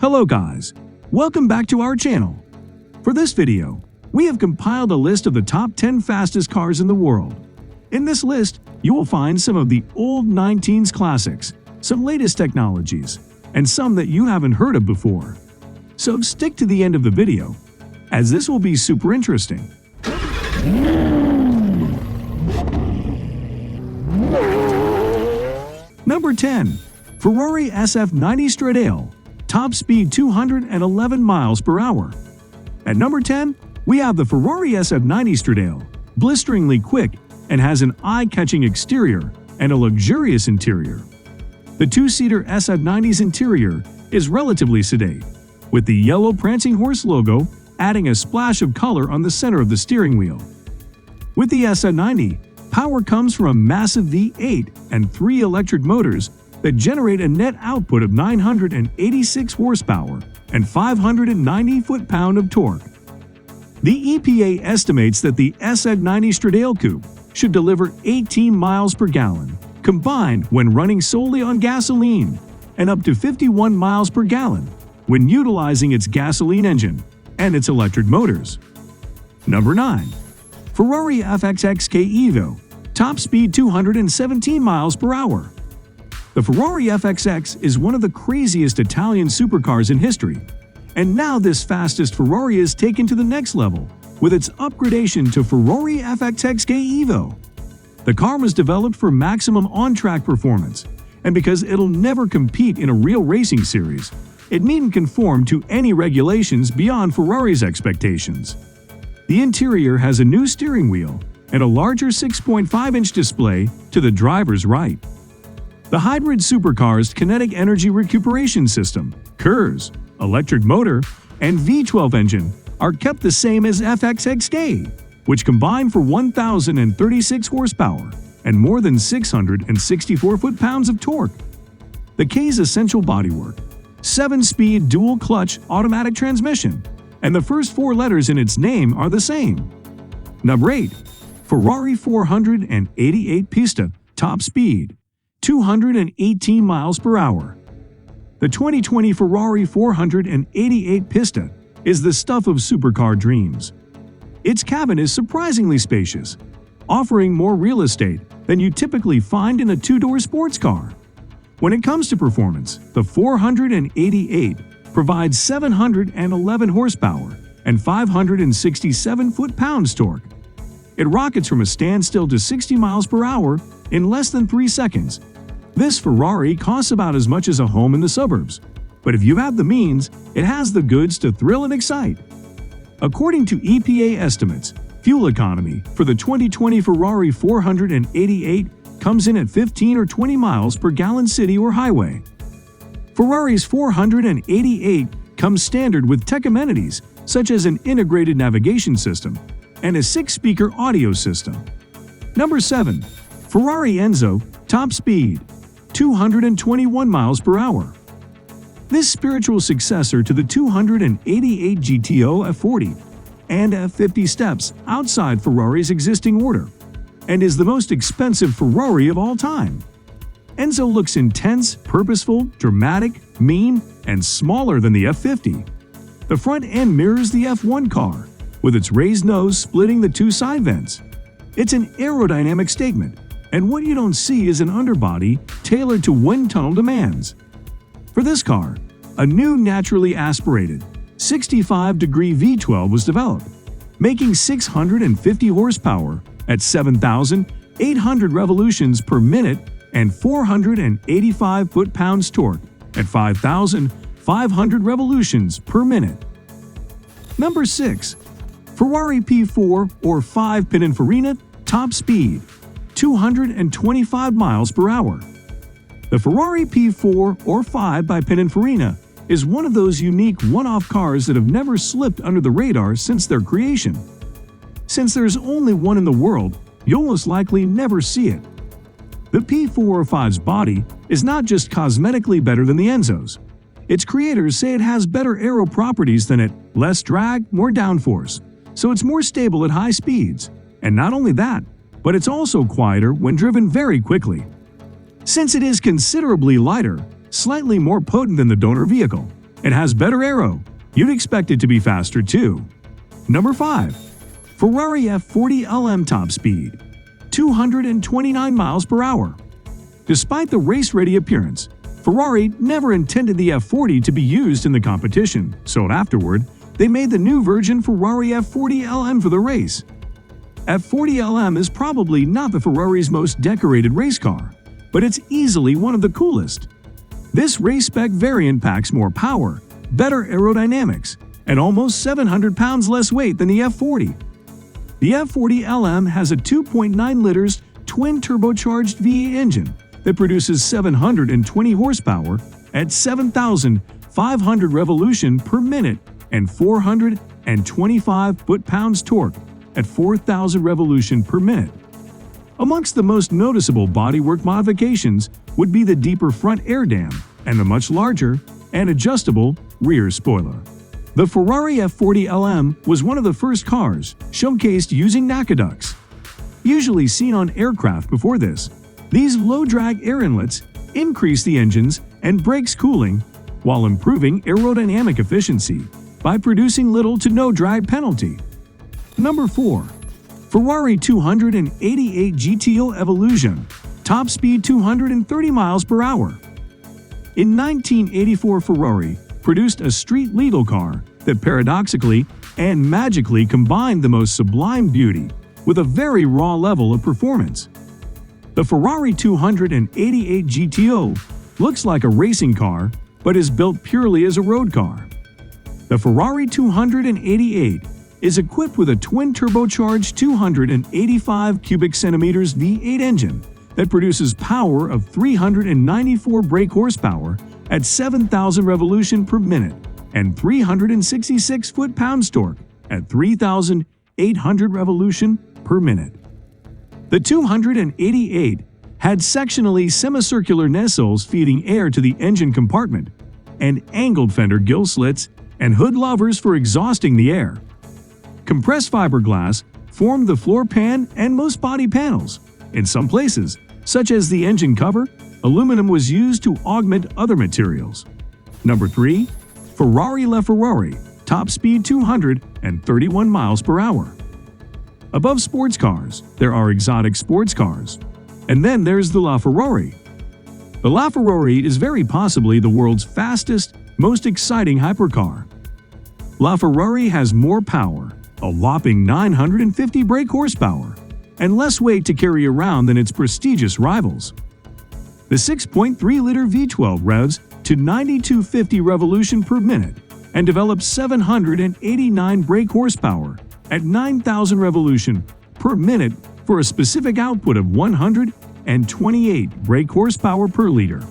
Hello guys, welcome back to our channel. For this video, we have compiled a list of the top 10 fastest cars in the world. In this list, you will find some of the old 19s classics, some latest technologies, and some that you haven't heard of before. So stick to the end of the video, as this will be super interesting. Number 10. Ferrari SF90 Stradale, top speed 211 miles per hour. At number 10, we have the Ferrari SF90 Stradale, blisteringly quick and has an eye-catching exterior and a luxurious interior. The two-seater SF90's interior is relatively sedate, with the yellow prancing horse logo adding a splash of color on the center of the steering wheel. With the SF90, power comes from a massive V8 and 3 electric motors that generate a net output of 986 horsepower and 590 foot-pound of torque. The EPA estimates that the SF90 Stradale Coupe should deliver 18 miles per gallon, combined when running solely on gasoline, and up to 51 miles per gallon when utilizing its gasoline engine and its electric motors. Number 9. Ferrari FXXK Evo, top speed 217 miles per hour. The Ferrari FXX is one of the craziest Italian supercars in history, and now this fastest Ferrari is taken to the next level with its upgradation to Ferrari FXXK Evo. The car was developed for maximum on-track performance, and because it'll never compete in a real racing series, it needn't conform to any regulations beyond Ferrari's expectations. The interior has a new steering wheel and a larger 6.5-inch display to the driver's right. The hybrid supercar's kinetic energy recuperation system, KERS, electric motor, and V12 engine are kept the same as FXXK, which combine for 1,036 horsepower and more than 664 foot-pounds of torque. The K's essential bodywork, 7-speed dual-clutch automatic transmission, and the first 4 letters in its name are the same. Number 8. Ferrari 488 Piston, top speed 218 miles per hour. The 2020 Ferrari 488 Piston is the stuff of supercar dreams. Its cabin is surprisingly spacious, offering more real estate than you typically find in a two-door sports car. When it comes to performance, the 488 provides 711 horsepower and 567 foot-pounds torque. It rockets from a standstill to 60 miles per hour in less than 3 seconds. This Ferrari costs about as much as a home in the suburbs, but if you have the means, it has the goods to thrill and excite. According to EPA estimates, fuel economy for the 2020 Ferrari 488 comes in at 15 or 20 miles per gallon city or highway. Ferrari's 488 comes standard with tech amenities such as an integrated navigation system and a 6-speaker audio system. Number 7. Ferrari Enzo, top speed 221 miles per hour. This spiritual successor to the 288 GTO F40 and F50 steps outside Ferrari's existing order, and is the most expensive Ferrari of all time. Enzo looks intense, purposeful, dramatic, mean, and smaller than the F50. The front end mirrors the F1 car, with its raised nose splitting the 2 side vents. It's an aerodynamic statement, and what you don't see is an underbody tailored to wind tunnel demands. For this car, a new naturally aspirated 65-degree V12 was developed, making 650 horsepower at 7,800 revolutions per minute and 485 foot-pounds torque at 5,500 revolutions per minute. Number 6. Ferrari P405 Pininfarina, top speed 225 miles per hour. The Ferrari P405 by Pininfarina is one of those unique one-off cars that have never slipped under the radar since their creation. Since there's only one in the world, you'll most likely never see it. The P405's body is not just cosmetically better than the Enzo's. Its creators say it has better aero properties than it, less drag, more downforce, so it's more stable at high speeds. And not only that, but it's also quieter when driven very quickly. Since it is considerably lighter, slightly more potent than the donor vehicle, It has better aero. You'd expect it to be faster too. Number 5. Ferrari F40LM top speed, 229 miles per hour. Despite the race-ready appearance, Ferrari never intended the F40 to be used in the competition, so afterward, they made the new version Ferrari F40LM for the race. F40LM is probably not the Ferrari's most decorated race car, but it's easily one of the coolest. This race-spec variant packs more power, better aerodynamics, and almost 700 pounds less weight than the F40. The F40LM has a 2.9 liters twin-turbocharged V8 engine that produces 720 horsepower at 7,500 revolutions per minute and 425 foot-pounds torque at 4,000 revolutions per minute. Amongst the most noticeable bodywork modifications would be the deeper front air dam and the much larger and adjustable rear spoiler. The Ferrari F40LM was one of the first cars showcased using aqueducts. Usually seen on aircraft before this, these low-drag air inlets increase the engine's and brakes cooling while improving aerodynamic efficiency by producing little to no drag penalty. Number 4. Ferrari 288 GTO Evolution, top speed 230 miles per hour. In 1984, Ferrari produced a street-legal car that paradoxically and magically combined the most sublime beauty with a very raw level of performance. The Ferrari 288 GTO looks like a racing car but is built purely as a road car. The Ferrari 288 is equipped with a twin-turbocharged 285 cubic centimeters V8 engine that produces power of 394 brake horsepower at 7,000 revolutions per minute and 366 foot-pounds torque at 3,800 revolutions per minute. The 288 had sectionally semicircular nacelles feeding air to the engine compartment and angled fender gill slits and hood louvers for exhausting the air. Compressed fiberglass formed the floor pan and most body panels. In some places, such as the engine cover, aluminum was used to augment other materials. Number 3. Ferrari LaFerrari, top speed 231 miles per hour. Above sports cars, there are exotic sports cars. And then there's the LaFerrari. The LaFerrari is very possibly the world's fastest, most exciting hypercar. LaFerrari has more power, a whopping 950 brake horsepower, and less weight to carry around than its prestigious rivals. The 6.3-liter V12 revs to 9,250 revolutions per minute and develops 789 brake horsepower at 9,000 revolutions per minute for a specific output of 128 brake horsepower per liter.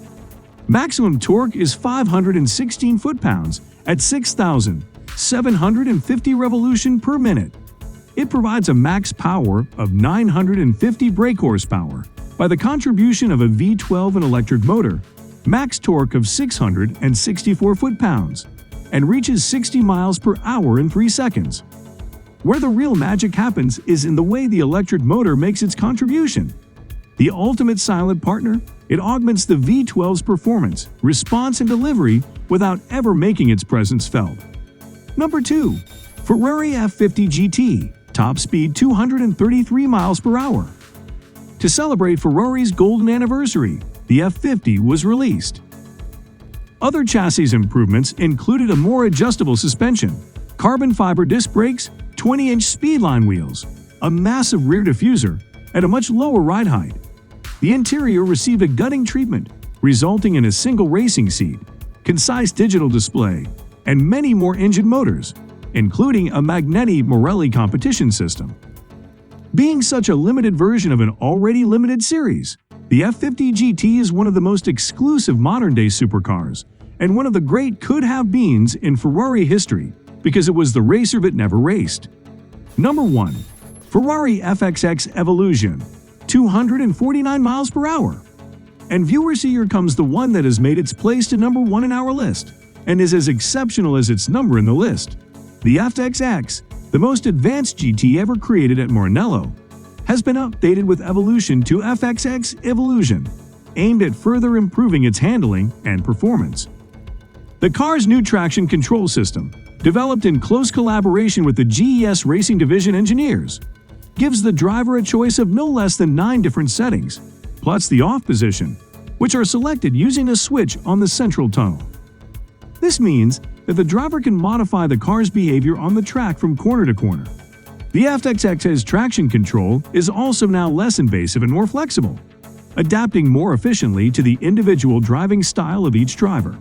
Maximum torque is 516 foot-pounds at 6,750 revolutions per minute. It provides a max power of 950 brake horsepower by the contribution of a V12 and electric motor, max torque of 664 foot-pounds, and reaches 60 miles per hour in 3 seconds. Where the real magic happens is in the way the electric motor makes its contribution. The ultimate silent partner, it augments the V12's performance, response, and delivery without ever making its presence felt. Number 2. Ferrari F50 GT, top speed 233 miles per hour. To celebrate Ferrari's golden anniversary, the F50 was released. Other chassis improvements included a more adjustable suspension, carbon fiber disc brakes, 20-inch speedline wheels, a massive rear diffuser, and a much lower ride height. The interior received a gutting treatment, resulting in a single racing seat, concise digital display, and many more engine motors, including a Magneti Marelli competition system. Being such a limited version of an already limited series, the F50 GT is one of the most exclusive modern-day supercars and one of the great could-have-beens in Ferrari history because it was the racer that never raced. Number 1. Ferrari FXX Evolution, 249 miles per hour. And viewers, here comes the one that has made its place to number 1 in our list and is as exceptional as its number in the list. The FXX, the most advanced GT ever created at Maranello, has been updated with Evolution to FXX Evolution, aimed at further improving its handling and performance. The car's new traction control system, developed in close collaboration with the GES Racing Division engineers, gives the driver a choice of no less than 9 different settings, plus the off position, which are selected using a switch on the central tunnel. This means that the driver can modify the car's behavior on the track from corner to corner. The FXX's traction control is also now less invasive and more flexible, adapting more efficiently to the individual driving style of each driver.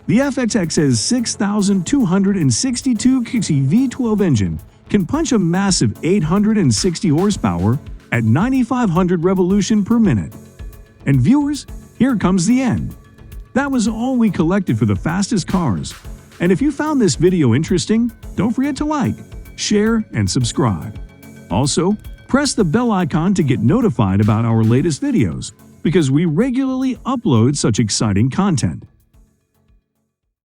The FXX's 6,262 cc V12 engine can punch a massive 860 horsepower at 9,500 revolution per minute. And viewers, here comes the end. That was all we collected for the fastest cars. And if you found this video interesting, don't forget to like, share, and subscribe. Also, press the bell icon to get notified about our latest videos, because we regularly upload such exciting content.